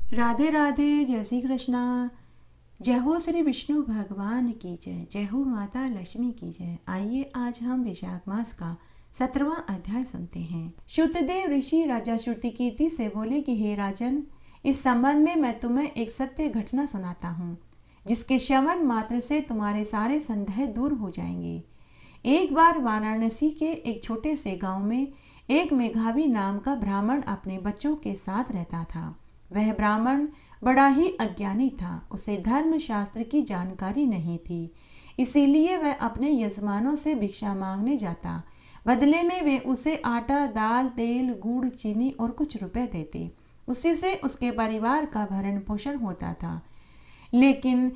राधे राधे, जय श्री कृष्णा। जय हो श्री विष्णु भगवान की जय, जय हो माता लक्ष्मी की जय। आइए आज हम वैशाख मास का 17वां अध्याय सुनते हैं। श्रुतदेव ऋषि राजा श्रुतिकीर्ति से बोले कि हे राजन, इस संबंध में मैं तुम्हें एक सत्य घटना सुनाता हूँ, जिसके श्रवण मात्र से तुम्हारे सारे संदेह दूर हो जाएंगे। एक बार वाराणसी के एक छोटे से गांव में एक मेघावी नाम का ब्राह्मण अपने बच्चों के साथ रहता था। वह ब्राह्मण बड़ा ही अज्ञानी था। उसे धर्म शास्त्र की जानकारी नहीं थी, इसीलिए वह अपने यजमानों से भिक्षा मांगने जाता। बदले में वे उसे आटा, दाल, तेल, गुड़, चीनी और कुछ रुपए देते। उसी से उसके परिवार का भरण पोषण होता था। लेकिन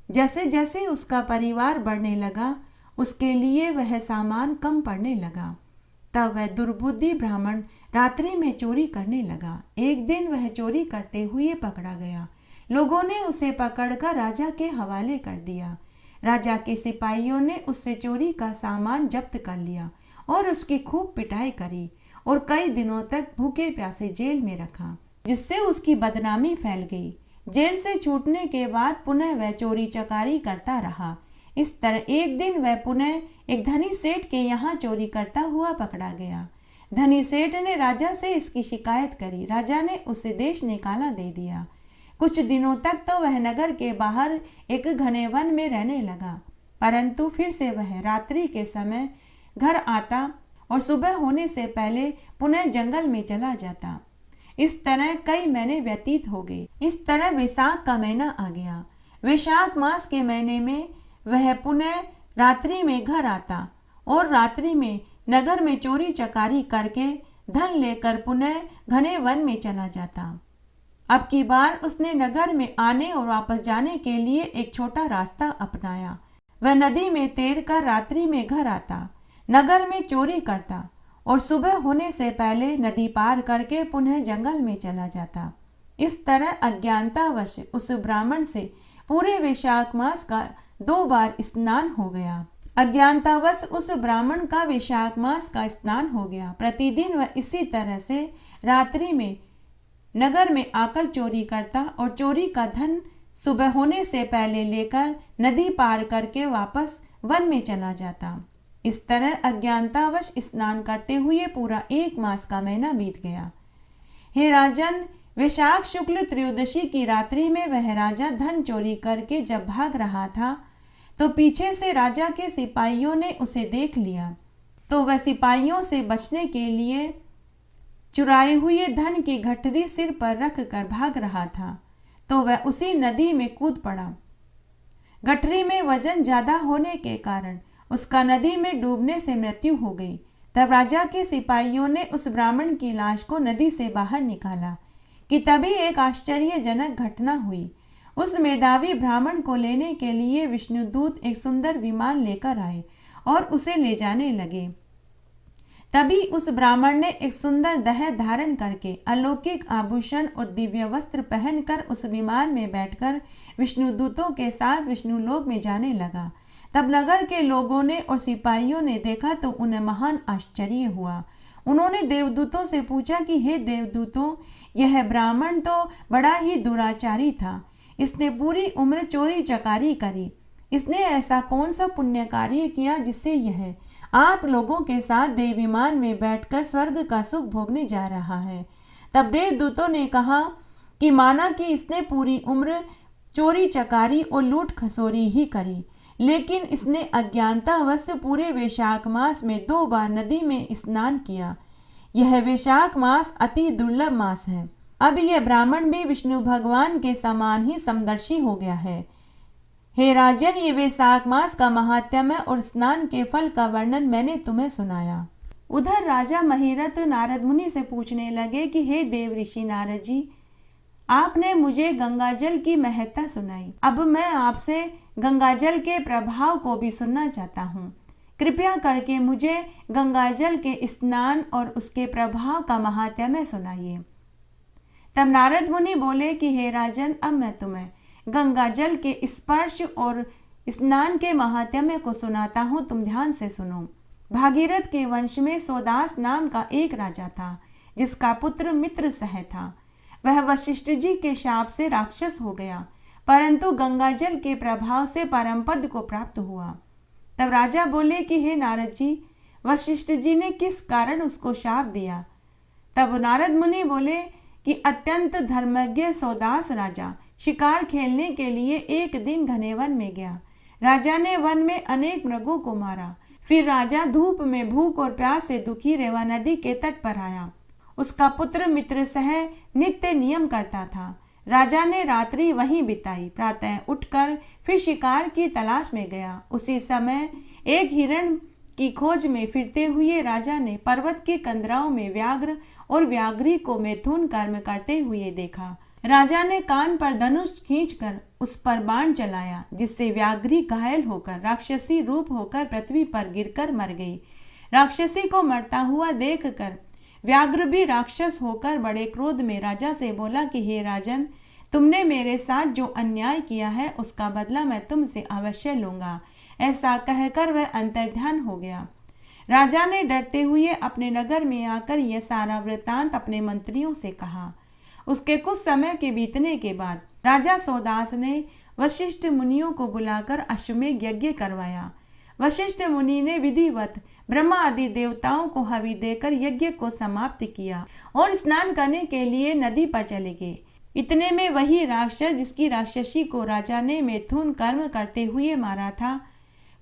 जैसे जैसे उसका परिवार बढ़ने लगा, उसके लिए वह सामान कम पड़ने लगा। तब वह दुर्बुद्धि ब्राह्मण रात्रि में चोरी करने लगा। एक दिन वह चोरी करते हुए पकड़ा गया। लोगों ने उसे पकड़कर राजा के हवाले कर दिया। राजा के सिपाहियों ने उससे चोरी का सामान जब्त कर लिया और उसकी खूब पिटाई करी और कई दिनों तक भूखे प्यासे जेल में रखा, जिससे उसकी बदनामी फैल गई। जेल से छूटने के बाद पुनः वह चोरी चकारी करता रहा। इस तरह एक दिन वह पुनः एक धनी सेठ के यहाँ चोरी करता हुआ पकड़ा गया। धनी सेठ ने राजा से इसकी शिकायत करी। राजा ने उसे देश निकाला दे दिया। कुछ दिनों तक तो वह नगर के बाहर एक घने वन में रहने लगा, परंतु फिर से वह रात्रि के समय घर आता और सुबह होने से पहले पुनः जंगल में चला जाता। इस तरह कई महीने व्यतीत हो गए। इस तरह वैशाख का महीना आ गया। वैशाख मास के महीने में वह पुनः रात्रि में घर आता और रात्रि में नगर में चोरी चकारी करके धन लेकर पुनः घने वन में चला जाता। अब की बार उसने नगर में आने और वापस जाने के लिए एक छोटा रास्ता अपनाया। वह नदी में तैर कर रात्रि में घर आता, नगर में चोरी करता और सुबह होने से पहले नदी पार करके पुनः जंगल में चला जाता। इस तरह अज्ञानतावश उस ब्राह्मण से पूरे वैशाख मास का 2 बार स्नान हो गया। अज्ञानतावश उस ब्राह्मण का वैशाख मास का स्नान हो गया। प्रतिदिन वह इसी तरह से रात्रि में नगर में आकर चोरी करता और चोरी का धन सुबह होने से पहले लेकर नदी पार करके वापस वन में चला जाता। इस तरह अज्ञानतावश स्नान करते हुए पूरा 1 मास का महीना बीत गया। हे राजन, वैशाख शुक्ल त्रयोदशी की रात्रि में वह राजा धन चोरी करके जब भाग रहा था, तो पीछे से राजा के सिपाहियों ने उसे देख लिया। तो वह सिपाहियों से बचने के लिए चुराए हुए धन की गठरी सिर पर रख कर भाग रहा था, तो वह उसी नदी में कूद पड़ा। गठरी में वजन ज्यादा होने के कारण उसका नदी में डूबने से मृत्यु हो गई। तब राजा के सिपाहियों ने उस ब्राह्मण की लाश को नदी से बाहर निकाला कि तभी एक आश्चर्यजनक घटना हुई। उस मेधावी ब्राह्मण को लेने के लिए विष्णुदूत एक सुंदर विमान लेकर आए और उसे ले जाने लगे। तभी उस ब्राह्मण ने एक सुंदर देह धारण करके अलौकिक आभूषण और दिव्य वस्त्र पहनकर उस विमान में बैठकर विष्णुदूतों के साथ विष्णुलोक में जाने लगा। तब नगर के लोगों ने और सिपाहियों ने देखा तो उन्हें महान आश्चर्य हुआ। उन्होंने देवदूतों से पूछा कि हे देवदूतों, यह ब्राह्मण तो बड़ा ही दुराचारी था। इसने पूरी उम्र चोरी चकारी करी। इसने ऐसा कौन सा पुण्य कार्य किया जिससे यह आप लोगों के साथ देव विमान में बैठकर स्वर्ग का सुख भोगने जा रहा है। तब देवदूतों ने कहा कि माना कि इसने पूरी उम्र चोरी चकारी और लूट खसोरी ही करी, लेकिन इसने अज्ञानतावश पूरे वैशाख मास में 2 बार नदी में स्नान किया। यह वैशाख मास अति दुर्लभ मास है। अब यह ब्राह्मण भी विष्णु भगवान के समान ही समदर्शी हो गया है। हे राजन, ये वैशाख मास का महात्म्य और स्नान के फल का वर्णन मैंने तुम्हें सुनाया। उधर राजा महिरथ नारद मुनि से पूछने लगे कि हे देव ऋषि नारद जी, आपने मुझे गंगाजल की महत्ता सुनाई। अब मैं आपसे गंगाजल के प्रभाव को भी सुनना चाहता हूँ। कृपया करके मुझे गंगाजल के स्नान और उसके प्रभाव का महात्म्य सुनाइए। तब नारद मुनि बोले कि हे राजन, अब मैं तुम्हें गंगाजल के स्पर्श और स्नान के महात्म्य को सुनाता हूँ, तुम ध्यान से सुनो। भागीरथ के वंश में सोदास नाम का एक राजा था, जिसका पुत्र मित्रसह था। वह वशिष्ठ जी के शाप से राक्षस हो गया, परंतु गंगा जल के प्रभाव से परम पद को प्राप्त हुआ। तब राजा बोले कि हे नारद जी, वशिष्ठ जी ने किस कारण उसको शाप दिया? तब नारद मुनि बोले कि अत्यंत धर्मज्ञ सौदास राजा शिकार खेलने के लिए एक दिन घने वन में गया। राजा ने वन में अनेक मृगों को मारा। फिर राजा धूप में भूख और प्यास से दुखी रेवा नदी के तट पर आया। उसका पुत्र मित्र सह नित्य नियम करता था। राजा ने रात्रि वहीं बिताई। प्रातः उठकर फिर शिकार की तलाश में गया। उसी समय एक हिरण की खोज में फिरते हुए राजा ने पर्वत के कंदराओं में व्याघ्र और व्याघ्री को मैथुन कर्म करते हुए देखा। राजा ने कान पर धनुष खींचकर उस पर बाण चलाया, जिससे व्याघ्री घायल होकर राक्षसी रूप होकर पृथ्वी पर गिरकर मर गई। राक्षसी को मरता हुआ देखकर व्याघ्र भी राक्षस होकर बड़े क्रोध में राजा से बोला कि हे राजन, तुमने मेरे साथ जो अन्याय किया है उसका बदला मैं तुमसे अवश्य लूंगा। ऐसा कहकर वह अंतर्ध्यान हो गया। राजा ने डरते हुए अपने नगर में आकर यह सारा वृत्तांत अपने मंत्रियों से कहा। उसके कुछ समय के बीतने के बाद राजा सौदास ने वशिष्ठ मुनियों को बुलाकर अश्वमेध यज्ञ करवाया। वशिष्ठ मुनि ने विधिवत ब्रह्मा आदि देवताओं को हवि देकर यज्ञ को समाप्त किया और स्नान करने के लिए नदी पर चले गए। इतने में वही राक्षस जिसकी राक्षसी को राजा ने मैथुन कर्म करते हुए मारा था,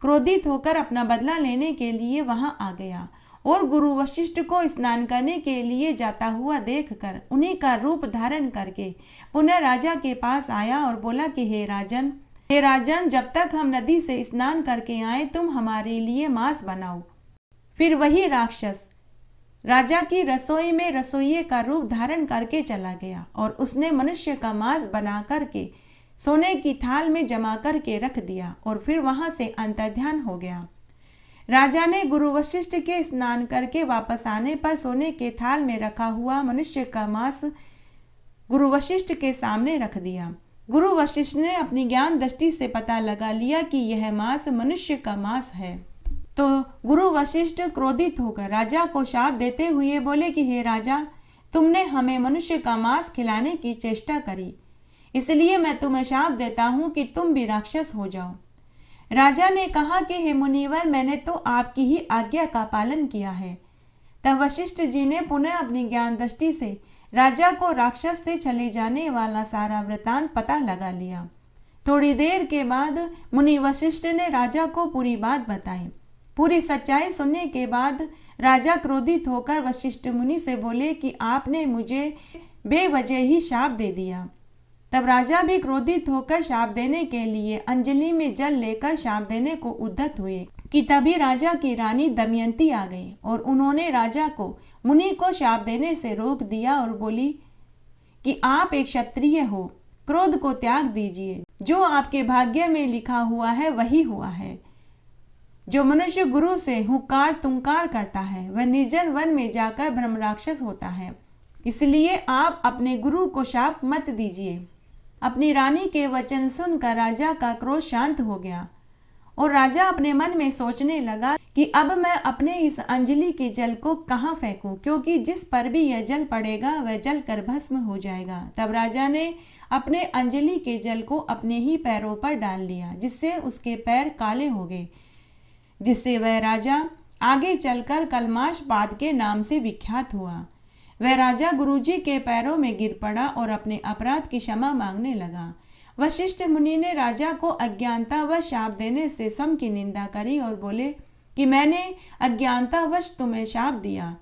क्रोधित होकर अपना बदला लेने के लिए वहां आ गया और गुरु वशिष्ठ को स्नान करने के लिए जाता हुआ देखकर उन्हीं का रूप धारण करके पुनः राजा के पास आया और बोला कि हे राजन, जब तक हम नदी से स्नान करके आए तुम हमारे लिए मांस बनाओ। फिर वही राक्षस राजा की रसोई में रसोइये का रूप धारण करके चला गया और उसने मनुष्य का मांस बना करके सोने की थाल में जमा करके रख दिया और फिर वहां से अंतर्ध्यान हो गया। राजा ने गुरु वशिष्ठ के स्नान करके वापस आने पर सोने के थाल में रखा हुआ मनुष्य का मांस गुरु वशिष्ठ के सामने रख दिया। गुरु वशिष्ठ ने अपनी ज्ञान दृष्टि से पता लगा लिया कि यह मांस मनुष्य का मांस है। तो गुरु वशिष्ठ क्रोधित होकर राजा को शाप देते हुए बोले कि हे राजा, तुमने हमें मनुष्य का मांस खिलाने की चेष्टा करी, इसलिए मैं तुम्हें शाप देता हूँ कि तुम भी राक्षस हो जाओ। राजा ने कहा कि हे मुनिवर, मैंने तो आपकी ही आज्ञा का पालन किया है। तब वशिष्ठ जी ने पुनः अपनी ज्ञान दृष्टि से राजा को राक्षस से चले जाने वाला सारा वृतांत पता लगा लिया। थोड़ी देर के बाद मुनि वशिष्ठ ने राजा को पूरी बात बताई। पूरी सच्चाई सुनने के बाद राजा क्रोधित होकर वशिष्ठ मुनि से बोले कि आपने मुझे बेवजह ही शाप दे दिया। तब राजा भी क्रोधित होकर शाप देने के लिए अंजलि में जल लेकर शाप देने को उद्यत हुए कि तभी राजा की रानी दमयंती आ गई और उन्होंने राजा को मुनि को शाप देने से रोक दिया और बोली कि आप एक क्षत्रिय हो, क्रोध को त्याग दीजिए। जो आपके भाग्य में लिखा हुआ है वही हुआ है। जो मनुष्य गुरु से हुंकार तुंकार करता है वह निर्जन वन में जाकर ब्रह्म राक्षस होता है। इसलिए आप अपने गुरु को शाप मत दीजिए। अपनी रानी के वचन सुनकर राजा का क्रोध शांत हो गया और राजा अपने मन में सोचने लगा कि अब मैं अपने इस अंजलि के जल को कहाँ फेंकूं, क्योंकि जिस पर भी यह जल पड़ेगा वह जल कर भस्म हो जाएगा। तब राजा ने अपने अंजलि के जल को अपने ही पैरों पर डाल लिया, जिससे उसके पैर काले हो गए, जिससे वह राजा आगे चलकर कलमाशपाद के नाम से विख्यात हुआ। वह राजा गुरुजी के पैरों में गिर पड़ा और अपने अपराध की क्षमा मांगने लगा। वशिष्ठ मुनि ने राजा को अज्ञानतावश शाप देने से स्वयं की निंदा करी और बोले कि मैंने अज्ञानतावश तुम्हें शाप दिया।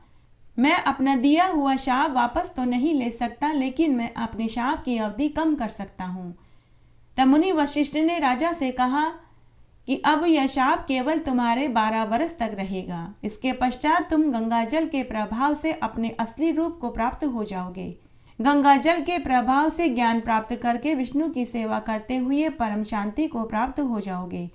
मैं अपना दिया हुआ शाप वापस तो नहीं ले सकता, लेकिन मैं अपने शाप की अवधि कम कर सकता हूँ। तब मुनि वशिष्ठ ने राजा से कहा कि अब यह शाप केवल तुम्हारे 12 वर्ष तक रहेगा। इसके पश्चात तुम गंगा जल के प्रभाव से अपने असली रूप को प्राप्त हो जाओगे। गंगा जल के प्रभाव से ज्ञान प्राप्त करके विष्णु की सेवा करते हुए परम शांति को प्राप्त हो जाओगे।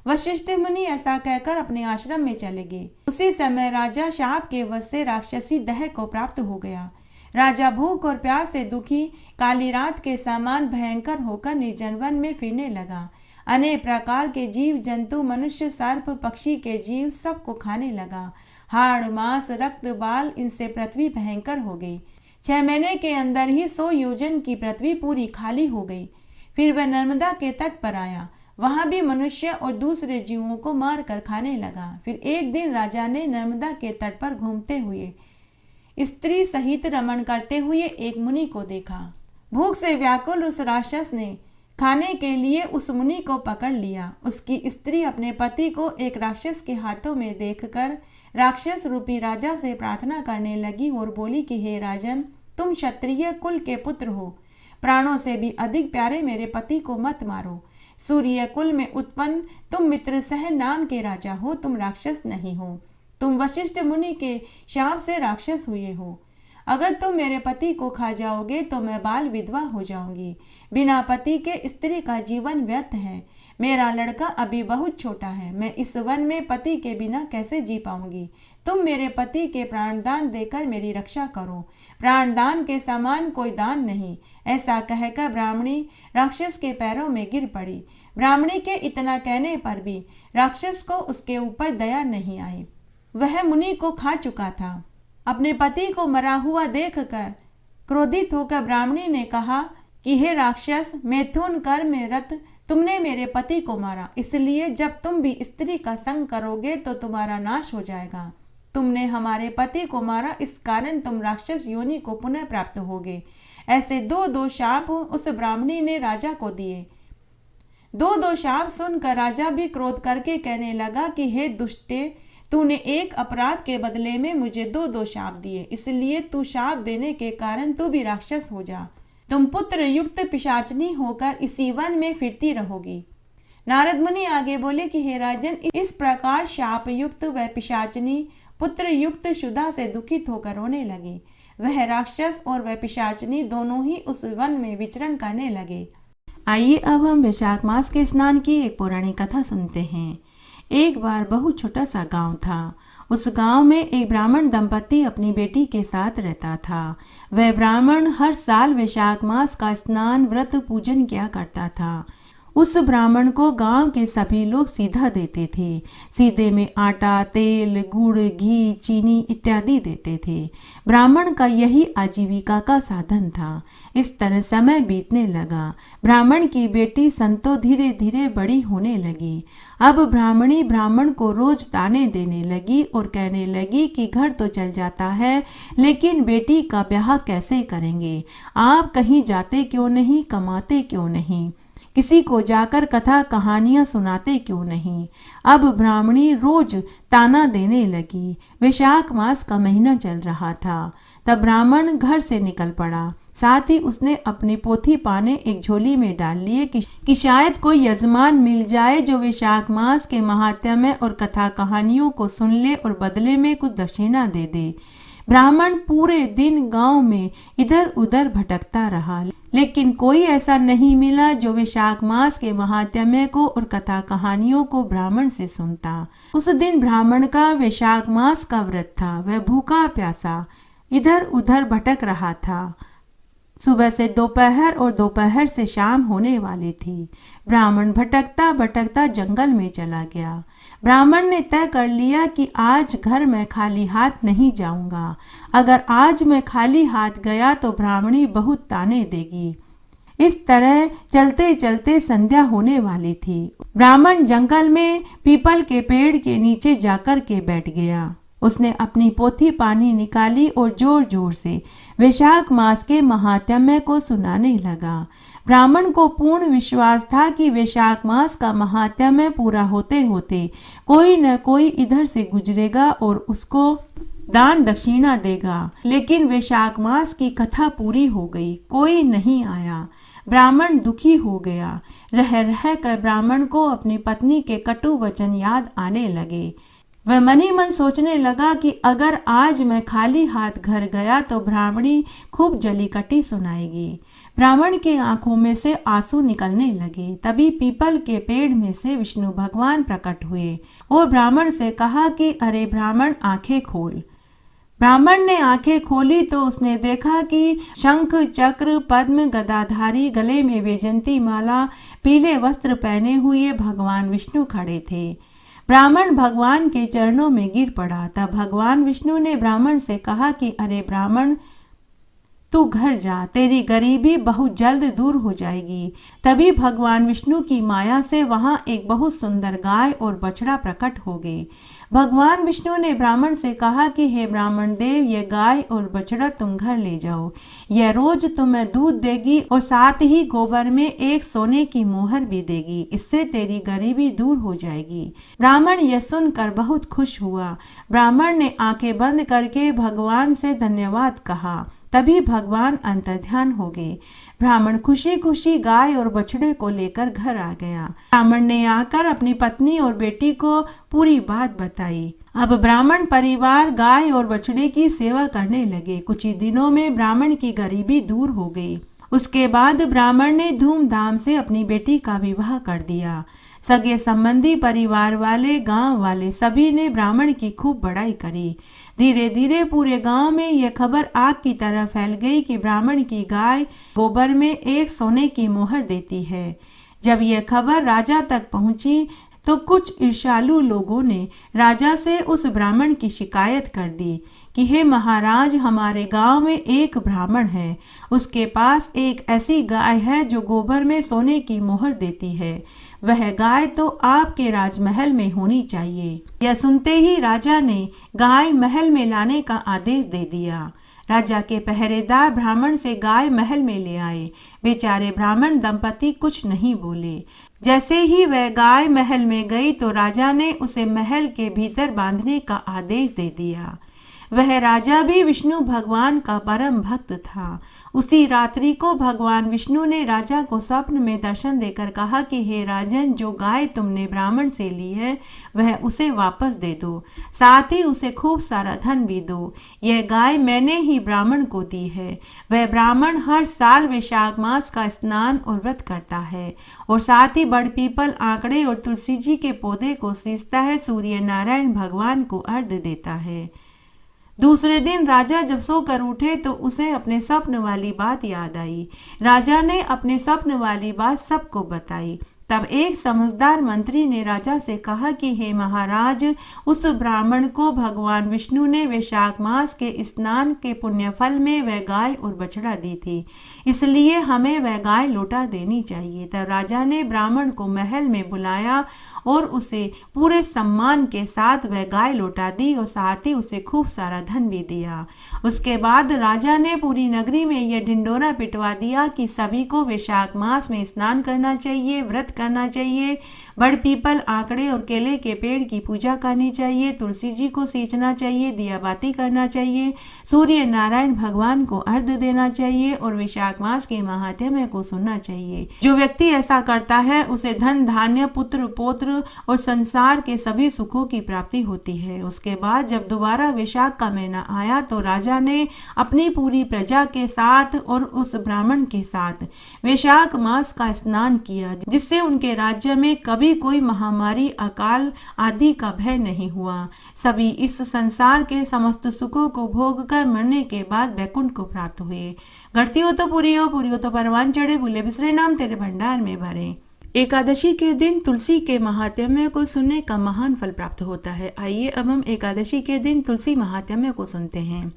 वशिष्ठ मुनि ऐसा कहकर अपने आश्रम में चले गए। उसी समय राजा शाप के वश से राक्षसी दह को प्राप्त हो गया। राजा भूख और प्यास से दुखी काली रात के समान भयंकर होकर निर्जन वन में फिरने लगा। अनेक प्रकार के जीव जंतु, मनुष्य, सर्प, पक्षी के जीव सबको खाने लगा। हाड़, मांस, रक्त, बाल, इनसे पृथ्वी भयंकर हो गई। 6 महीने के अंदर ही 100 योजन की पृथ्वी पूरी खाली हो गई। फिर वह नर्मदा के तट पर आया, वहां भी मनुष्य और दूसरे जीवों को मार कर खाने लगा। फिर एक दिन राजा ने नर्मदा के तट पर घूमते हुए स्त्री सहित रमण करते हुए एक मुनि को देखा। भूख से व्याकुल उस राक्षस ने खाने के लिए उस मुनि को पकड़ लिया। उसकी स्त्री अपने पति को एक राक्षस के हाथों में देखकर राक्षस रूपी राजा से प्रार्थना करने लगी और बोली कि हे राजन, तुम क्षत्रिय कुल के पुत्र हो, प्राणों से भी अधिक प्यारे मेरे पति को मत मारो। सूर्य कुल में उत्पन्न तुम मित्रसह नाम के राजा हो, तुम राक्षस नहीं हो। तुम वशिष्ठ मुनि के शाप से राक्षस हुए हो। अगर तुम मेरे पति को खा जाओगे तो मैं बाल विधवा हो जाऊंगी। बिना पति के स्त्री का जीवन व्यर्थ है। मेरा लड़का अभी बहुत छोटा है, मैं इस वन में पति के बिना कैसे जी पाऊंगी। तुम मेरे पति के प्राणदान देकर मेरी रक्षा करो, प्राणदान के समान कोई दान नहीं। ऐसा कहकर ब्राह्मणी राक्षस के पैरों में गिर पड़ी। ब्राह्मणी के इतना कहने पर भी राक्षस को उसके ऊपर दया नहीं आई। वह मुनि को खा चुका था। अपने पति को मरा हुआ देखकर क्रोधित होकर ब्राह्मणी ने कहा कि हे राक्षस, मैथुन कर्म में रत तुमने मेरे पति को मारा, इसलिए जब तुम भी स्त्री का संग करोगे तो तुम्हारा नाश हो जाएगा। तुमने हमारे पति को मारा, इस कारण तुम राक्षस योनि को पुनः प्राप्त होगे। ऐसे दो शाप उस ब्राह्मणी ने राजा को दिए। दो शाप सुनकर राजा भी क्रोध करके कहने लगा कि हे दुष्टे, तूने एक अपराध के बदले में मुझे दो शाप दिए, इसलिए तू शाप देने के कारण तू भी राक्षस हो जा। तुम पुत्र युक्त पिशाचनी होकर इसी वन में फिरती रहोगी। नारद मुनि आगे बोले कि हे राजन, इस प्रकार शाप युक्त वह पिशाचनी पुत्र युक्त शुदा से दुखित होकर रोने लगी। वह राक्षस और वह पिशाचनी दोनों ही उस वन में विचरण करने लगे। आइए अब हम वैशाख मास के स्नान की एक पौराणिक कथा सुनते हैं। एक बार बहुत छोटा सा गांव था। उस गांव में एक ब्राह्मण दंपति अपनी बेटी के साथ रहता था। वह ब्राह्मण हर साल वैशाख मास का स्नान व्रत पूजन किया करता था। उस ब्राह्मण को गांव के सभी लोग सीधा देते थे। सीधे में आटा, तेल, गुड़, घी, चीनी इत्यादि देते थे। ब्राह्मण का यही आजीविका का साधन था। इस तरह समय बीतने लगा। ब्राह्मण की बेटी संतो धीरे धीरे बड़ी होने लगी। अब ब्राह्मणी ब्राह्मण को रोज ताने देने लगी और कहने लगी कि घर तो चल जाता है, लेकिन बेटी का ब्याह कैसे करेंगे? आप कहीं जाते क्यों नहीं, कमाते क्यों नहीं, किसी को जाकर कथा कहानियां सुनाते क्यों नहीं? अब ब्राह्मणी रोज ताना देने लगी। वैशाख मास का महीना चल रहा था। तब ब्राह्मण घर से निकल पड़ा। साथ ही उसने अपनी पोथी पाने एक झोली में डाल लिए कि शायद कोई यजमान मिल जाए जो वैशाख मास के महात्म्य और कथा कहानियों को सुन ले और बदले में कुछ दक्षिणा दे दे। ब्राह्मण पूरे दिन गांव में इधर उधर भटकता रहा, लेकिन कोई ऐसा नहीं मिला जो वैशाख मास के महात्म्य को और कथा कहानियों को ब्राह्मण से सुनता। उस दिन ब्राह्मण का वैशाख मास का व्रत था। वह भूखा प्यासा इधर उधर भटक रहा था। सुबह से दोपहर और दोपहर से शाम होने वाली थी। ब्राह्मण भटकता भटकता जंगल में चला गया। ब्राह्मण ने तय कर लिया कि आज घर में खाली हाथ नहीं जाऊंगा। अगर आज मैं खाली हाथ गया तो ब्राह्मणी बहुत ताने देगी। इस तरह चलते चलते संध्या होने वाली थी। ब्राह्मण जंगल में पीपल के पेड़ के नीचे जाकर के बैठ गया। उसने अपनी पोथी पानी निकाली और जोर जोर से वैशाख मास के महात्म्य को सुनाने लगा। ब्राह्मण को पूर्ण विश्वास था कि वैशाख मास का महात्म्य पूरा होते होते कोई न कोई इधर से गुजरेगा और उसको दान दक्षिणा देगा। लेकिन वैशाख मास की कथा पूरी हो गई, कोई नहीं आया। ब्राह्मण दुखी हो गया। रह रह कर ब्राह्मण को अपनी पत्नी के कटु वचन याद आने लगे। वह मन ही मन सोचने लगा कि अगर आज मैं खाली हाथ घर गया तो ब्राह्मणी खूब जली कटी सुनाएगी। ब्राह्मण के आंखों में से आंसू निकलने लगे। तभी पीपल के पेड़ में से विष्णु भगवान प्रकट हुए और ब्राह्मण से कहा कि अरे ब्राह्मण, आंखें खोल। ब्राह्मण ने आंखें खोली तो उसने देखा कि शंख, चक्र, पद्म, गदाधारी, गले में वैजयंती माला, पीले वस्त्र पहने हुए भगवान विष्णु खड़े थे। ब्राह्मण भगवान के चरणों में गिर पड़ा। तब भगवान विष्णु ने ब्राह्मण से कहा कि अरे ब्राह्मण, तू घर जा, तेरी गरीबी बहुत जल्द दूर हो जाएगी। तभी भगवान विष्णु की माया से वहां एक बहुत सुंदर गाय और बछड़ा प्रकट हो गए। भगवान विष्णु ने ब्राह्मण से कहा कि हे ब्राह्मण देव, ये गाय और बछड़ा तुम घर ले जाओ। यह रोज तुम्हें दूध देगी और साथ ही गोबर में एक सोने की मोहर भी देगी। इससे तेरी गरीबी दूर हो जाएगी। ब्राह्मण यह सुनकर बहुत खुश हुआ। ब्राह्मण ने आंखें बंद करके भगवान से धन्यवाद कहा। तभी भगवान अंतर्ध्यान हो गए। ब्राह्मण खुशी खुशी गाय और बछड़े को लेकर घर आ गया। ब्राह्मण ने आकर अपनी पत्नी और बेटी को पूरी बात बताई। अब ब्राह्मण परिवार गाय और बछड़े की सेवा करने लगे। कुछ ही दिनों में ब्राह्मण की गरीबी दूर हो गई। उसके बाद ब्राह्मण ने धूमधाम से अपनी बेटी का विवाह कर दिया। सगे संबंधी, परिवार वाले, गांव वाले सभी ने ब्राह्मण की खूब बड़ाई करी। धीरे धीरे पूरे गांव में यह खबर आग की तरह फैल गई कि ब्राह्मण की गाय गोबर में एक सोने की मोहर देती है। जब यह खबर राजा तक पहुंची तो कुछ ईर्ष्यालु लोगों ने राजा से उस ब्राह्मण की शिकायत कर दी कि हे महाराज, हमारे गांव में एक ब्राह्मण है। उसके पास एक ऐसी गाय है जो गोबर में सोने की मोहर देती है। वह गाय तो आपके राजमहल में होनी चाहिए। यह सुनते ही राजा ने गाय महल में लाने का आदेश दे दिया। राजा के पहरेदार ब्राह्मण से गाय महल में ले आए। बेचारे ब्राह्मण दंपति कुछ नहीं बोले। जैसे ही वह गाय महल में गई तो राजा ने उसे महल के भीतर बांधने का आदेश दे दिया। वह राजा भी विष्णु भगवान का परम भक्त था। उसी रात्रि को भगवान विष्णु ने राजा को स्वप्न में दर्शन देकर कहा कि हे राजन, जो गाय तुमने ब्राह्मण से ली है वह उसे वापस दे दो। साथ ही उसे खूब सारा धन भी दो। यह गाय मैंने ही ब्राह्मण को दी है। वह ब्राह्मण हर साल वैशाख मास का स्नान और व्रत करता है और साथ ही बड़ पीपल, आंकड़े और तुलसी जी के पौधे को सींचता है। सूर्य नारायण भगवान को अर्घ्य देता है। दूसरे दिन राजा जब सोकर उठे तो उसे अपने स्वप्न वाली बात याद आई। राजा ने अपने स्वप्न वाली बात सबको बताई। तब एक समझदार मंत्री ने राजा से कहा कि हे महाराज, उस ब्राह्मण को भगवान विष्णु ने वैशाख मास के स्नान के पुण्य फल में वह गाय और बछड़ा दी थी, इसलिए हमें वह गाय लौटा देनी चाहिए। तब राजा ने ब्राह्मण को महल में बुलाया और उसे पूरे सम्मान के साथ वह गाय लौटा दी और साथ ही उसे खूब सारा धन भी दिया। उसके बाद राजा ने पूरी नगरी में यह ढिंडोरा पिटवा दिया कि सभी को वैशाख मास में स्नान करना चाहिए, व्रत करना चाहिए, बड़ पीपल, आंकड़े और केले के पेड़ की पूजा करनी चाहिए, तुलसी जी को सींचना चाहिए, दिया बाती करना चाहिए, सूर्य नारायण भगवान को अर्घ्य देना चाहिए और वैशाख मास के महात्म्य को सुनना चाहिए। जो व्यक्ति ऐसा करता है उसे धन, धान्य, पुत्र, पौत्र और संसार के सभी सुखों की प्राप्ति होती है। उसके बाद जब दोबारा वैशाख का महीना आया तो राजा ने अपनी पूरी प्रजा के साथ और उस ब्राह्मण के साथ वैशाख मास का स्नान किया, जिससे उनके राज्य में कभी कोई महामारी, अकाल आदि का भय नहीं हुआ। सभी इस संसार के समस्त सुखों को भोग कर मरने के बाद वैकुंठ को प्राप्त हुए। घटती हो तो पूरी हो तो परवान चढ़े, भूले बिसरे नाम तेरे भंडार में भरे। एकादशी के दिन तुलसी के महात्म्य को सुनने का महान फल प्राप्त होता है। आइए अब हम एकादशी के दिन तुलसी महात्म्य को सुनते हैं।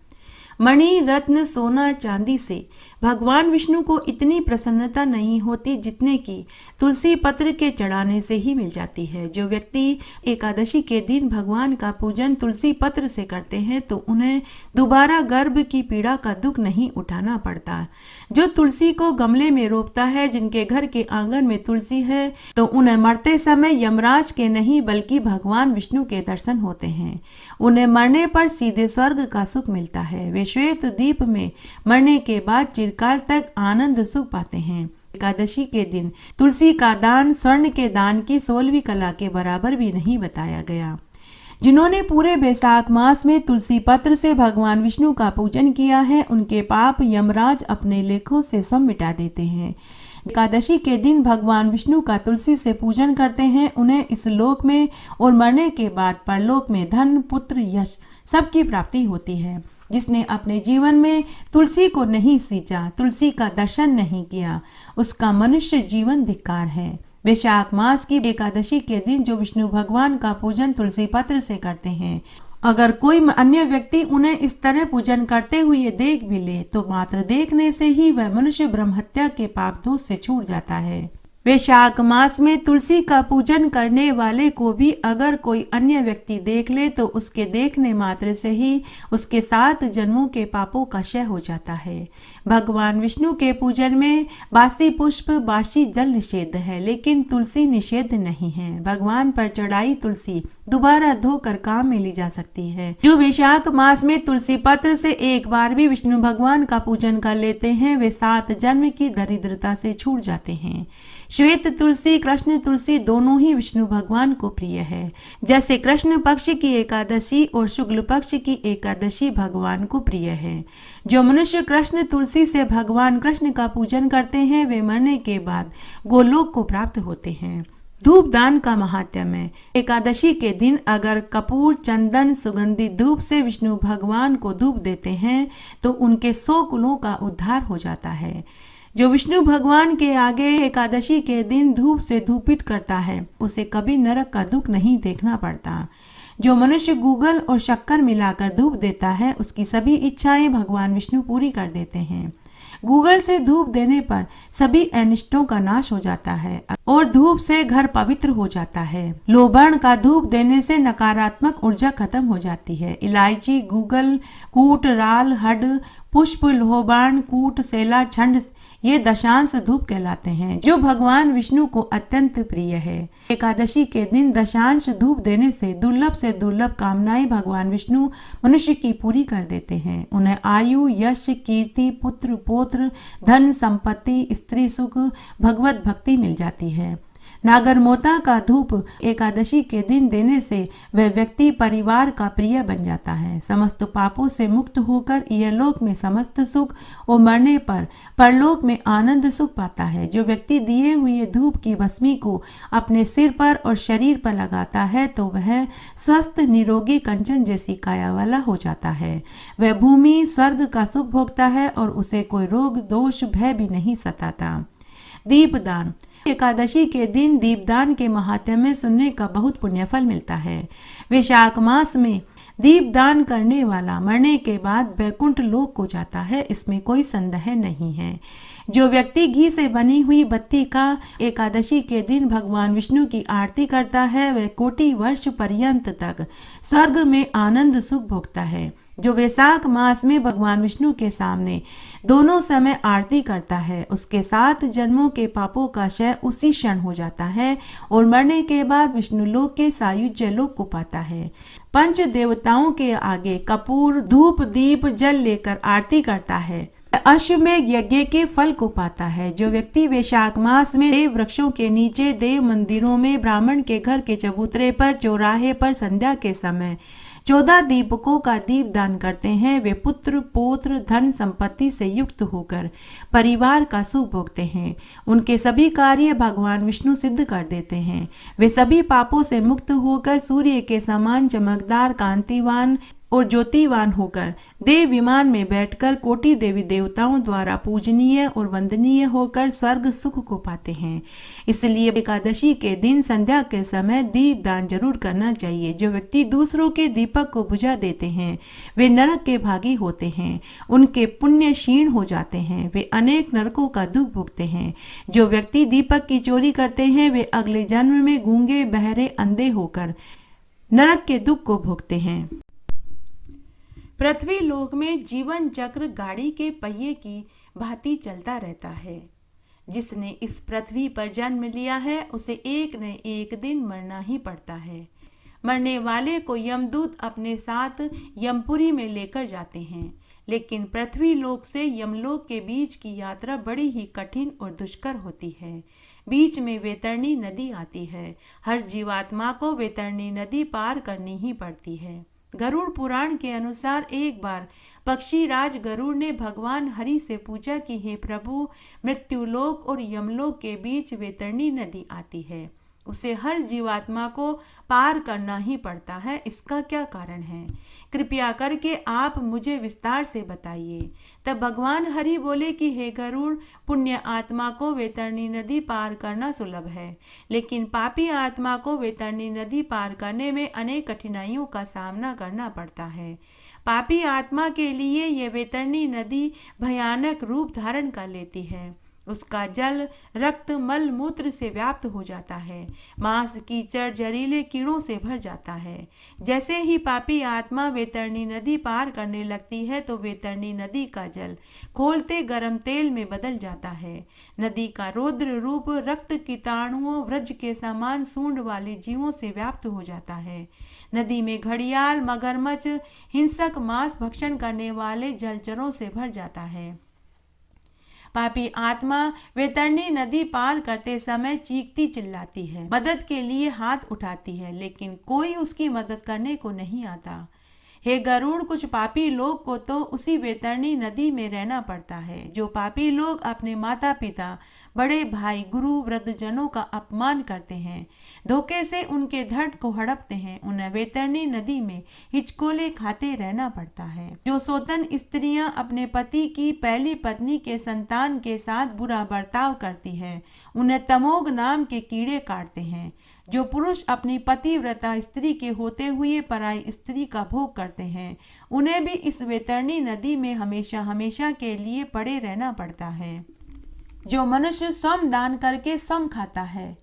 मणि, रत्न, सोना, चांदी से भगवान विष्णु को इतनी प्रसन्नता नहीं होती जितने की तुलसी पत्र के चढ़ाने से ही मिल जाती है। जो व्यक्ति एकादशी के दिन भगवान का पूजन तुलसी पत्र से करते हैं तो उन्हें दोबारा गर्भ की पीड़ा का दुख नहीं उठाना पड़ता। जो तुलसी को गमले में रोपता है, जिनके घर के आंगन में तुलसी है, तो उन्हें मरते समय यमराज के नहीं बल्कि भगवान विष्णु के दर्शन होते हैं। उन्हें मरने पर सीधे स्वर्ग का सुख मिलता है। वे श्वेत द्वीप में मरने के बाद चिरकाल तक आनंद सुख पाते हैं। एकादशी के दिन तुलसी का दान स्वर्ण के दान की 16वीं कला के बराबर भी नहीं बताया गया। जिन्होंने पूरे वैशाख मास में तुलसी पत्र से भगवान विष्णु का पूजन किया है, उनके पाप यमराज अपने लेखों से सब मिटा देते हैं। एकादशी के दिन भगवान विष्णु का तुलसी से पूजन करते हैं, उन्हें इस लोक में और मरने के बाद परलोक में धन, पुत्र, यश सबकी प्राप्ति होती है। जिसने अपने जीवन में तुलसी को नहीं सींचा, तुलसी का दर्शन नहीं किया, उसका मनुष्य जीवन धिक्कार है। वैशाख मास की एकादशी के दिन जो विष्णु भगवान का पूजन तुलसी पत्र से करते हैं, अगर कोई अन्य व्यक्ति उन्हें इस तरह पूजन करते हुए देख भी ले तो मात्र देखने से ही वह मनुष्य ब्रह्महत्या के पाप दोष से छूट जाता है। वैशाख मास में तुलसी का पूजन करने वाले को भी अगर कोई अन्य व्यक्ति देख ले तो उसके देखने मात्र से ही उसके 7 जन्मों के पापों का क्षय हो जाता है। भगवान विष्णु के पूजन में बासी पुष्प बासी जल निषेध है, लेकिन तुलसी निषेध नहीं है। भगवान पर चढ़ाई तुलसी दोबारा धोकर काम में ली जा सकती है। जो वैशाख मास में तुलसी पत्र से एक बार भी विष्णु भगवान का पूजन कर लेते हैं वे 7 जन्म की दरिद्रता से छूट जाते हैं। श्वेत तुलसी कृष्ण तुलसी दोनों ही विष्णु भगवान को प्रिय है। जैसे कृष्ण पक्ष की एकादशी और शुक्ल पक्ष की एकादशी भगवान को प्रिय है। जो मनुष्य कृष्ण तुलसी से भगवान कृष्ण का पूजन करते हैं वे मरने के बाद गोलोक को प्राप्त होते हैं। धूप दान का महात्म्य। एकादशी के दिन अगर कपूर चंदन सुगंधित धूप से विष्णु भगवान को धूप देते हैं तो उनके 100 कुलों का उद्धार हो जाता है। जो विष्णु भगवान के आगे एकादशी के दिन धूप से धूपित करता है उसे कभी नरक का दुख नहीं देखना पड़ता। जो मनुष्य गूगल और शक्कर मिलाकर धूप देता है उसकी सभी इच्छाएं भगवान विष्णु पूरी कर देते हैं। गूगल से धूप देने पर सभी अनिष्टों का नाश हो जाता है और धूप से घर पवित्र हो जाता है। लोबान का धूप देने से नकारात्मक ऊर्जा खत्म हो जाती है। इलायची गूगल कूट राल हड पुष्प लोबान कूट सेला छंड ये दशांश धूप कहलाते हैं जो भगवान विष्णु को अत्यंत प्रिय है। एकादशी के दिन दशांश धूप देने से दुर्लभ से दुर्लभ कामनाएं भगवान विष्णु मनुष्य की पूरी कर देते हैं। उन्हें आयु यश कीर्ति पुत्र पौत्र धन संपत्ति स्त्री सुख भगवत भक्ति मिल जाती है। नागरमोता का धूप एकादशी के दिन देने से वह व्यक्ति परिवार का प्रिय बन जाता है। समस्त पापों से मुक्त होकर इहलोक में समस्त सुख और मरने पर परलोक में आनंद सुख पाता है। जो व्यक्ति दिए हुए धूप की भस्मी को अपने सिर पर और शरीर पर लगाता है तो वह स्वस्थ निरोगी कंचन जैसी काया वाला हो जाता है। वह भूमि स्वर्ग का सुख भोगता है और उसे कोई रोग दोष भय भी नहीं सताता। दीपदान। एकादशी के दिन दीपदान के महात्म्य सुनने का बहुत पुण्यफल मिलता है। वैशाख मास में दीपदान करने वाला मरने के बाद वैकुंठ लोक को जाता है, इसमें कोई संदेह नहीं है। जो व्यक्ति घी से बनी हुई बत्ती का एकादशी के दिन भगवान विष्णु की आरती करता है वह कोटि वर्ष पर्यंत तक स्वर्ग में आनंद सुख भोगता है। जो वैशाख मास में भगवान विष्णु के सामने दोनों समय आरती करता है उसके 7 जन्मों के पापों का क्षय उसी क्षण हो जाता है और मरने के बाद विष्णु लोक के सायुज्य लोक को पाता है। पंच देवताओं के आगे कपूर धूप दीप जल लेकर आरती करता है अश्वमेध यज्ञ के फल को पाता है। जो व्यक्ति वैशाख मास में देव वृक्षों के नीचे देव मंदिरों में ब्राह्मण के घर के चबूतरे पर चौराहे पर संध्या के समय 14 दीपकों का दीप दान करते हैं वे पुत्र पौत्र धन संपत्ति से युक्त होकर परिवार का सुख भोगते हैं। उनके सभी कार्य भगवान विष्णु सिद्ध कर देते हैं। वे सभी पापों से मुक्त होकर सूर्य के समान चमकदार कांतिवान और ज्योतिवान होकर देव विमान में बैठकर कोटि देवी देवताओं द्वारा पूजनीय और वंदनीय होकर स्वर्ग सुख को पाते हैं। इसलिए एकादशी के दिन संध्या के समय दीप दान जरूर करना चाहिए। जो व्यक्ति दूसरों के दीपक को बुझा देते हैं वे नरक के भागी होते हैं, उनके पुण्य क्षीण हो जाते हैं, वे अनेक नरकों का दुख भोगते हैं। जो व्यक्ति दीपक की चोरी करते हैं वे अगले जन्म में गूंगे बहरे अंधे होकर नरक के दुख को भोगते हैं। पृथ्वी लोक में जीवन चक्र गाड़ी के पहिए की भांति चलता रहता है। जिसने इस पृथ्वी पर जन्म लिया है उसे एक न एक दिन मरना ही पड़ता है। मरने वाले को यमदूत अपने साथ यमपुरी में लेकर जाते हैं, लेकिन पृथ्वी लोक से यमलोक के बीच की यात्रा बड़ी ही कठिन और दुष्कर होती है। बीच में वैतरणी नदी आती है। हर जीवात्मा को वैतरणी नदी पार करनी ही पड़ती है। गरुड़ पुराण के अनुसार एक बार पक्षी राज गरुड़ ने भगवान हरि से पूछा कि हे प्रभु, मृत्युलोक और यमलोक के बीच वैतरणी नदी आती है, उसे हर जीवात्मा को पार करना ही पड़ता है। इसका क्या कारण है? कृपया करके आप मुझे विस्तार से बताइए। तब भगवान हरि बोले कि हे गरुड़, पुण्य आत्मा को वैतरणी नदी पार करना सुलभ है, लेकिन पापी आत्मा को वैतरणी नदी पार करने में अनेक कठिनाइयों का सामना करना पड़ता है। पापी आत्मा के लिए यह वैतरणी नदी भयानक रूप धारण कर लेती है। उसका जल रक्त मल मूत्र से व्याप्त हो जाता है। मांस कीचड़ जहरीले कीड़ों से भर जाता है। जैसे ही पापी आत्मा वैतरणी नदी पार करने लगती है तो वैतरणी नदी का जल खौलते गर्म तेल में बदल जाता है। नदी का रौद्र रूप रक्त कीटाणुओं व्रज के समान सूंड वाले जीवों से व्याप्त हो जाता है। नदी में घड़ियाल मगरमच्छ हिंसक मांस भक्षण करने वाले जलचरों से भर जाता है। पापी आत्मा वैतरणी नदी पार करते समय चीखती चिल्लाती है, मदद के लिए हाथ उठाती है, लेकिन कोई उसकी मदद करने को नहीं आता। हे गरुड़, कुछ पापी लोग को तो उसी वैतरणी नदी में रहना पड़ता है। जो पापी लोग अपने माता पिता, बड़े भाई, गुरु, वृद्धजनों का अपमान करते हैं, धोखे से उनके धन को हड़पते हैं, उन्हें वैतरणी नदी में हिचकोले खाते रहना पड़ता है। जो सोतन स्त्रियां अपने पति की पहली पत्नी के संतान के साथ बुरा बर्ताव करती हैं, उन्हें तमोग नाम के कीड़े काटते हैं। जो पुरुष अपनी पतिव्रता स्त्री के होते हुए पराई स्त्री का भोग करते हैं, उन्हें भी इस वैतरणी नदी में हमेशा हमेशा के लिए पड़े रहना पड़ता है। जो मनुष्य स्वयं दान करके स्वयं खाता है,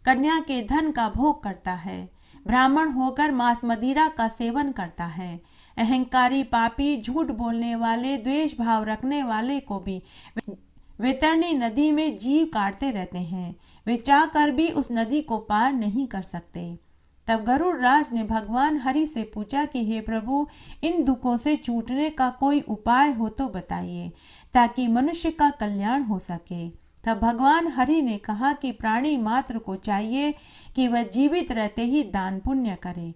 कन्या के धन का भोग करता है, ब्राह्मण होकर मांस मदिरा का सेवन करता है, अहंकारी पापी झूठ बोलने वाले द्वेष भाव रखने वाले को भी वैतरणी नदी में जीव काटते रहते हैं। वे चाह कर भी उस नदी को पार नहीं कर सकते। तब गरुड़ राज ने भगवान हरि से पूछा कि हे प्रभु, इन दुखों से छूटने का कोई उपाय हो तो बताइए, ताकि मनुष्य का कल्याण हो सके। तब भगवान हरि ने कहा कि प्राणी मात्र को चाहिए कि वह जीवित रहते ही दान पुण्य करे,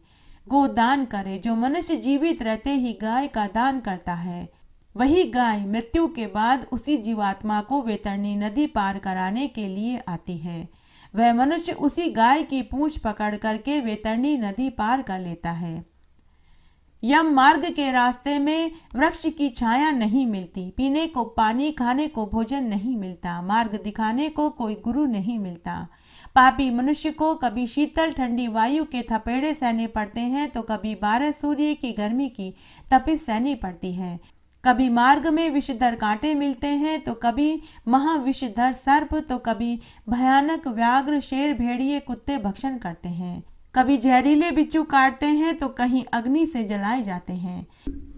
गोदान करे। जो मनुष्य जीवित रहते ही गाय का दान करता है, वही गाय मृत्यु के बाद उसी जीवात्मा को वैतरणी नदी पार कराने के लिए आती है। वह मनुष्य उसी गाय की पूंछ पकड़ करके वैतरणी नदी पार कर लेता है। यम मार्ग के रास्ते में वृक्ष की छाया नहीं मिलती, पीने को पानी, खाने को भोजन नहीं मिलता, मार्ग दिखाने को कोई गुरु नहीं मिलता। पापी मनुष्य को कभी शीतल ठंडी वायु के थपेड़े सहने पड़ते हैं, तो कभी 12 सूर्य की गर्मी की तपिश सहनी पड़ती है। कभी मार्ग में विषधर कांटे मिलते हैं, तो कभी महाविषधर सर्प, तो कभी भयानक व्याघ्र, शेर, भेड़िए, कुत्ते भक्षण करते हैं। कभी जहरीले बिच्छू काटते हैं, तो कहीं अग्नि से जलाए जाते हैं,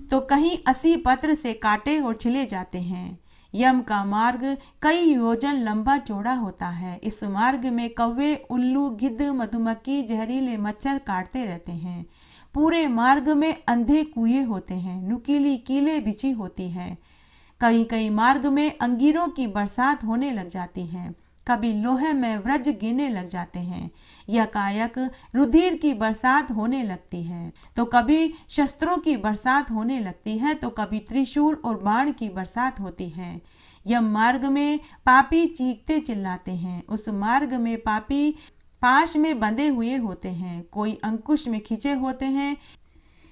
तो कहीं असी पत्र से काटे और छिले जाते हैं। यम का मार्ग कई योजन लंबा चौड़ा होता है। इस मार्ग में कौवे, उल्लू, गिद्ध, मधुमक्खी, जहरीले मच्छर काटते रहते हैं। पूरे मार्ग में अंधे कुएं होते हैं, नुकीली कीलें बिछी होती हैं। कई मार्ग में अंगीरों की बरसात होने लग जाती है। कभी लोहे में व्रज गिरने लग जाते हैं, यकायक रुधिर की बरसात होने लगती है, तो कभी शस्त्रों की बरसात होने लगती है, तो कभी त्रिशूल और बाण की बरसात होती है। यम मार्ग में पापी चीखते चिल्लाते हैं। उस मार्ग में पापी पाश में बंधे हुए होते हैं, कोई अंकुश में खिंचे होते हैं।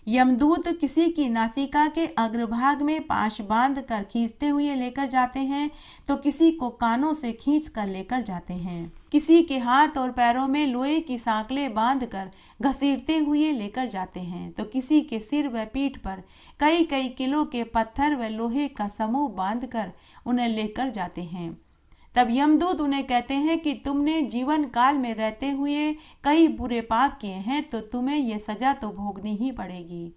यमदूत किसी की नासिका के अग्रभाग में पाश बांध कर खींचते हुए लेकर जाते हैं, तो किसी को कानों से खींच कर लेकर जाते हैं। किसी के हाथ और पैरों में लोहे की सांकलें बांध कर घसीटते हुए लेकर जाते हैं, तो किसी के सिर व पीठ पर कई किलो के पत्थर व लोहे का समूह बांध कर उन्हें लेकर जाते हैं। तब यमदूत उन्हें कहते हैं कि तुमने जीवन काल में रहते हुए कई बुरे पाप किए हैं, तो तुम्हें यह सजा तो भोगनी ही पड़ेगी।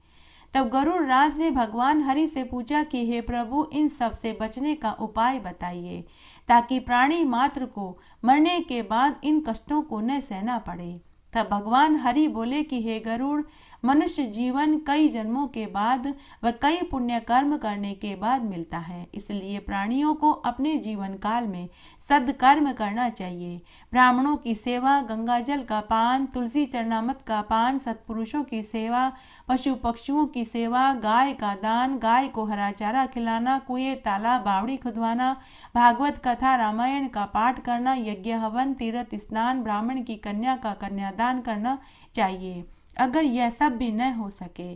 तब गरुड़ राज ने भगवान हरि से पूछा कि हे प्रभु, इन सब से बचने का उपाय बताइए, ताकि प्राणी मात्र को मरने के बाद इन कष्टों को न सहना पड़े। तब भगवान हरि बोले कि हे गरुड़, मनुष्य जीवन कई जन्मों के बाद व कई पुण्य कर्म करने के बाद मिलता है। इसलिए प्राणियों को अपने जीवन काल में सद्कर्म करना चाहिए। ब्राह्मणों की सेवा, गंगा जल का पान, तुलसी चरणामृत का पान, सत्पुरुषों की सेवा, पशु पक्षियों की सेवा, गाय का दान, गाय को हरा चारा खिलाना, कुएं तालाब बावड़ी खुदवाना, भागवत कथा रामायण का पाठ करना, यज्ञ हवन, तीर्थ स्नान, ब्राह्मण की कन्या का कन्यादान करना चाहिए। अगर यह सब भी न हो सके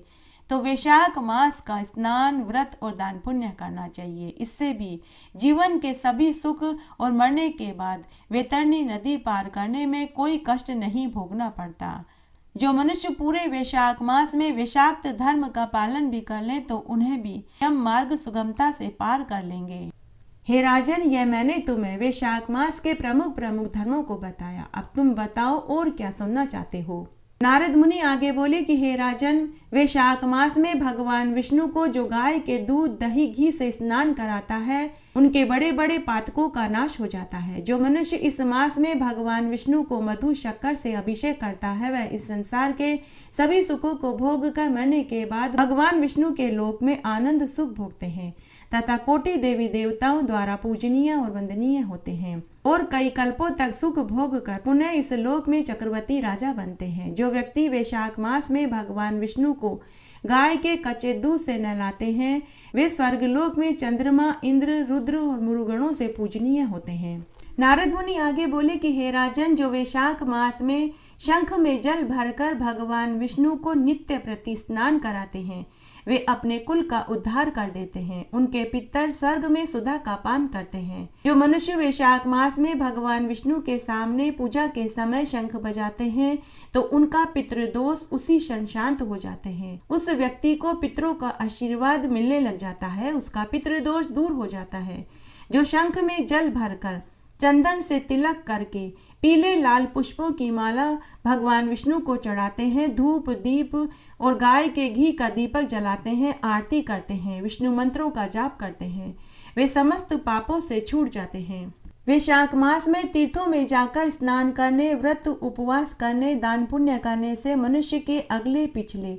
तो वैशाख मास का स्नान, व्रत और दान पुण्य करना चाहिए। इससे भी जीवन के सभी सुख और मरने के बाद वैतरणी नदी पार करने में कोई कष्ट नहीं भोगना पड़ता। जो मनुष्य पूरे वैशाख मास में वैशाक्त धर्म का पालन भी कर लें तो उन्हें भी यम मार्ग सुगमता से पार कर लेंगे। हे राजन, यह मैंने तुम्हें वैशाख मास के प्रमुख प्रमुख धर्मों को बताया। अब तुम बताओ और क्या सुनना चाहते हो। नारद मुनि आगे बोले कि हे राजन, वैशाख मास में भगवान विष्णु को जो गाय के दूध, दही, घी से स्नान कराता है उनके बड़े बड़े पातकों का नाश हो जाता है। जो मनुष्य इस मास में भगवान विष्णु को मधु शक्कर से अभिषेक करता है वह इस संसार के सभी सुखों को भोग कर मरने के बाद भगवान विष्णु के लोक में आनंद सुख भोगते हैं तथा कोटि देवी देवताओं द्वारा पूजनीय और वंदनीय होते हैं और कई कल्पों तक सुख भोग कर पुनः इस लोक में चक्रवर्ती राजा बनते हैं। जो व्यक्ति वैशाख मास में भगवान विष्णु को गाय के कच्चे दूध से नहलाते हैं वे स्वर्गलोक में चंद्रमा, इंद्र, रुद्र और मुरुगणों से पूजनीय होते हैं। नारद मुनि आगे बोले कि हे राजन, जो वैशाख मास में शंख में जल भरकर भगवान विष्णु को नित्य प्रति स्नान कराते हैं वे अपने कुल का उद्धार कर देते हैं। उनके पितर स्वर्ग में सुधा का पान करते हैं। जो मनुष्य वैशाख मास में भगवान विष्णु के सामने पूजा के समय शंख बजाते हैं तो उनका पितृदोष उसी क्षण शांत हो जाते हैं। उस व्यक्ति को पितरों का आशीर्वाद मिलने लग जाता है, उसका पितृदोष दूर हो जाता है। जो शंख में जल भरकर चंदन से तिलक करके पीले लाल पुष्पों की माला भगवान विष्णु को चढ़ाते हैं, धूप दीप और गाय के घी का दीपक जलाते हैं, आरती करते हैं, विष्णु मंत्रों का जाप करते हैं, वे समस्त पापों से छूट जाते हैं। वैशाख मास में तीर्थों में जाकर स्नान करने, व्रत उपवास करने, दान पुण्य करने से मनुष्य के अगले पिछले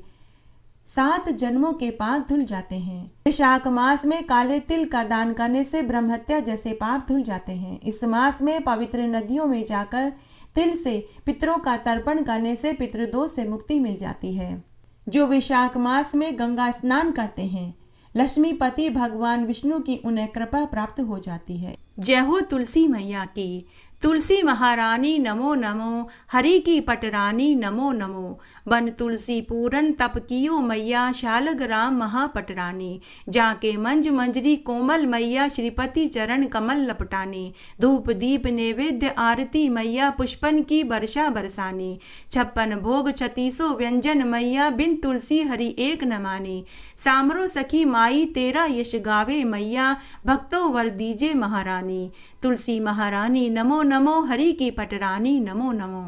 7 जन्मों के पाप धुल जाते हैं। वैशाख मास में काले तिल का दान करने से ब्रह्महत्या जैसे पाप धुल जाते हैं। इस मास में पवित्र नदियों में जाकर तिल से पितरों का तर्पण करने से पितृदोष से मुक्ति मिल जाती है। जो वैशाख मास में गंगा स्नान करते हैं लक्ष्मीपति भगवान विष्णु की उन्हें कृपा प्राप्त हो जाती है। जय हो तुलसी मैया की। तुलसी महारानी नमो नमो, हरि की पटरानी नमो नमो। बन तुलसी पूरन तप कियो मैया, शालग्राम महापटरानी। जाके मंज मंजरी कोमल मैया, श्रीपति चरण कमल लपटानी। धूप दीप नैवेद्य आरती मैया, पुष्पन की वर्षा बरसानी। 56 भोग 36 व्यंजन मैया, बिन तुलसी हरि एक न मानी। सामरो सखी माई तेरा यश गावे मैया, भक्तों वर दीजे महारानी। तुलसी महारानी नमो नमो, हरि की पटरानी नमो नमो।